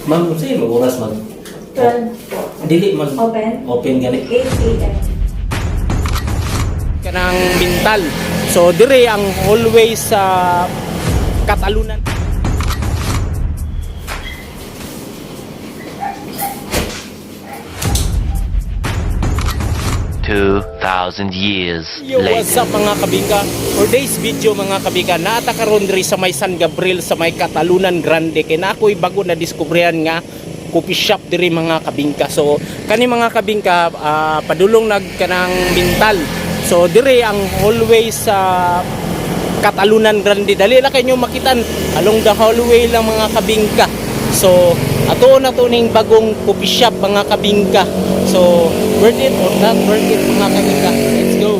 Ma'am, sa'yo mag-oras mag... 12. Dili mag... Open? Open gani. 8 a.m. Kanang mental. So dire ang always sa katalunan. 2,000 years Yo, what's later. up mga kabingka? For today's video mga kabingka, naata karon diri sa may San Gabriel sa may Katalunan Grande kay na ako'y bago na diskubrihan nga coffee shop diri mga kabingka. So kani mga kabingka, padulong nagkanang mental. So dire ang always sa Katalunan Grande. Dali la kayo makitan along the hallway lang mga kabingka. So ato na to ning bagong coffee shop mga kabingka. So worth it or not worth it mga kabingka? Let's go.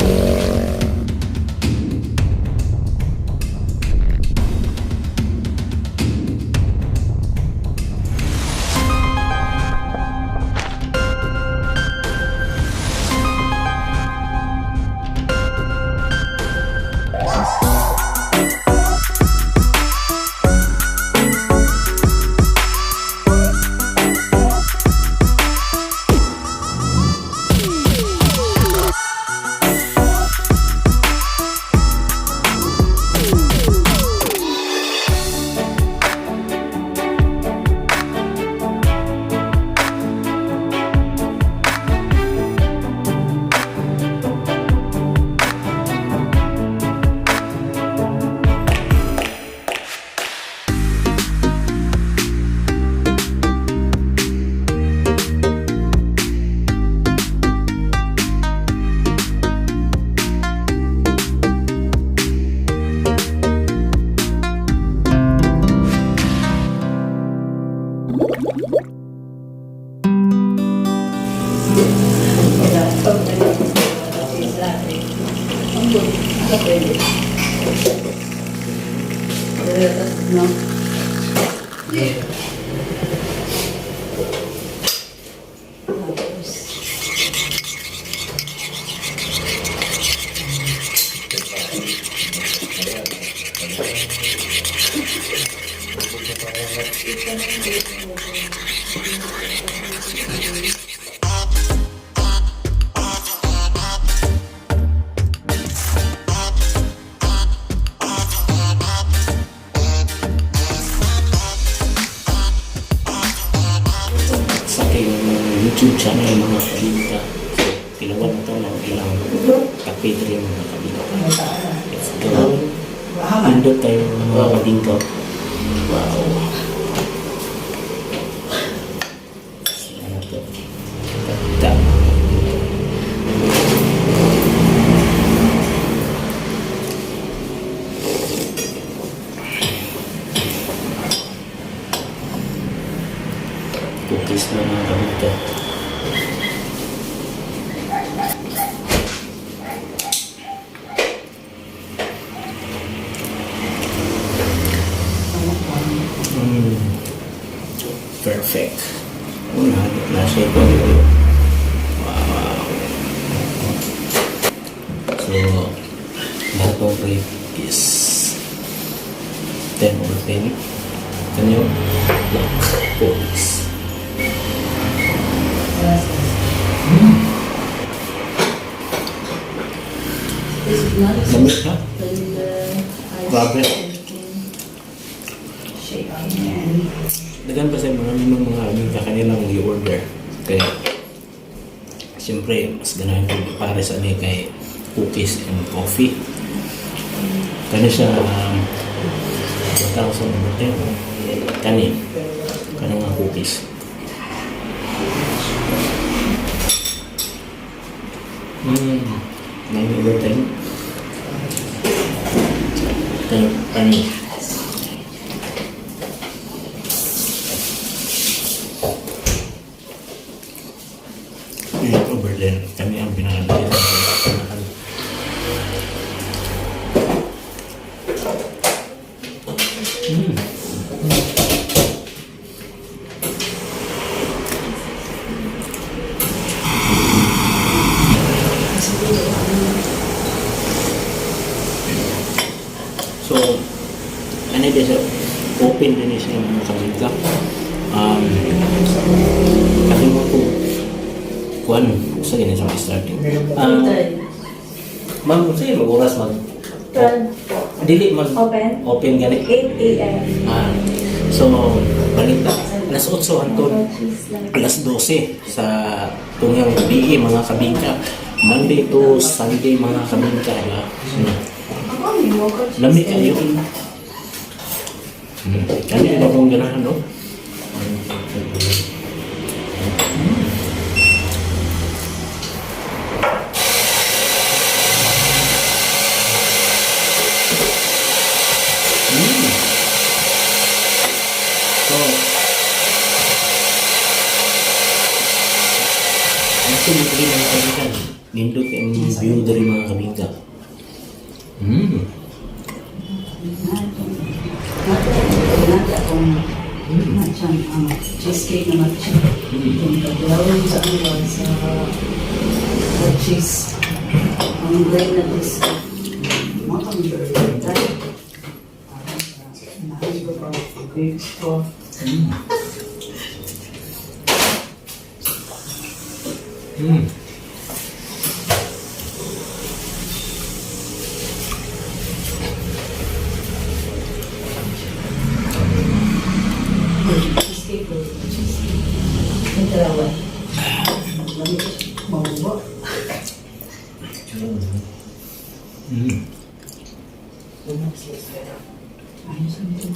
Sa aking YouTube channel mga kabingka. So, tilawan na ito ng ilang kape diri mga kabingka. Let's go. Pindot tayo mga kabingka. Wow. Ano to? Tap. Cookies na mga kabingka. Perfect. Nasa ito. Wow. So, lahat ng rate is 10 over 10. Kanyo, black poles. Lamig na? Grabe. Dagan pa sa mga aming kanilang i-order. Kaya, siyempre, mas ganahin ko para sa ano kay cookies and coffee. Kani siya, batang sa mga kani nga cookies. May overtime. Kani. Yung over din, kami ang binalagay sa mahal. So, ano din siya, open din siya mga kabigla. kuan sa ganyan sa starting. Ma'am, sige mag-oras mag 12. dili mag Open. open gani. 8 a.m. So balik ta alas 8 hangtod alas 12 sa tungyang gabi mga kabingka. Monday to Sunday mga kabingka. Lami kayo. Kani ba kung ganahan no? So, actually, hindi mga kabingka. Nindot ang view dari mga kabingka. Cheesecake na matcha. Yung paglawan sa cheese. Ang great na this. Mga pang-bird. Nahal ko pa. Grapes ko. Cheesecake ko. Ang dalawa. Mabubo. Ayos ang ito.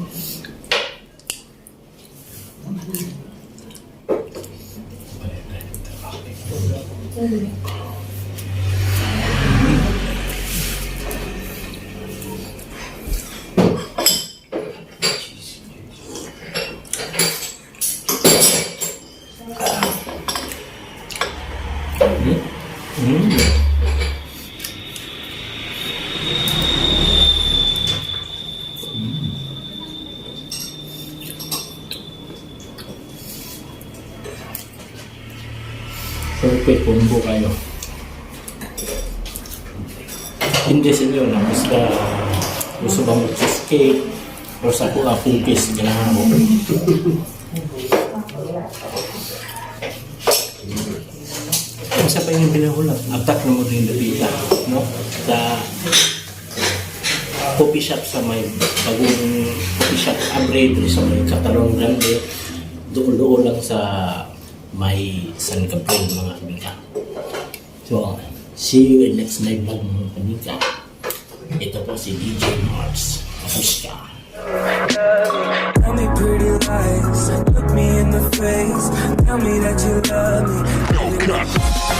Perfect combo kayo. Hindi sa inyo na basta gusto bang cheesecake o sa kung cookies ganahan mo. Isa pa yung pinahulat. Attack na mo rin dito, no? Sa coffee shop sa may bagong coffee shop upgrade sa may Catalong Grande. Doon lang sa may San Gabriel mga kabingka. So, see you in next live vlog mga kabingka. Ito po si DJ Mars. Kapuska. Tell me pretty lies, look me in the face, tell me that you love me.